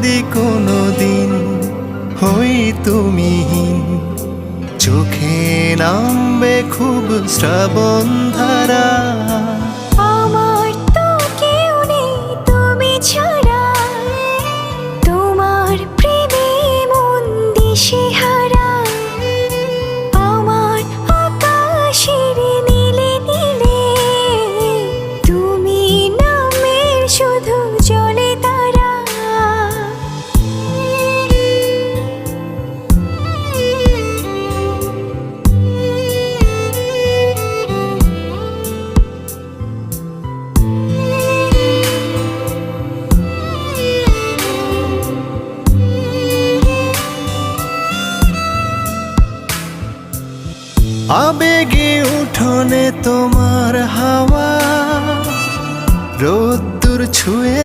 যদি কোনো দিন হই তুমিহীন, চোখে নামবে খুব শ্রাবণ ধারা। আমার তো কেউ নেই তুমি ছাড়া, তোমার প্রেমে মন দিশেহারা। আমার আকাশের নীলে নীলে তুমি নামের শুধু জলে তারা। আবেগে উঠোনে তোমার হাওয়া, রোদ্দুর ছুঁয়ে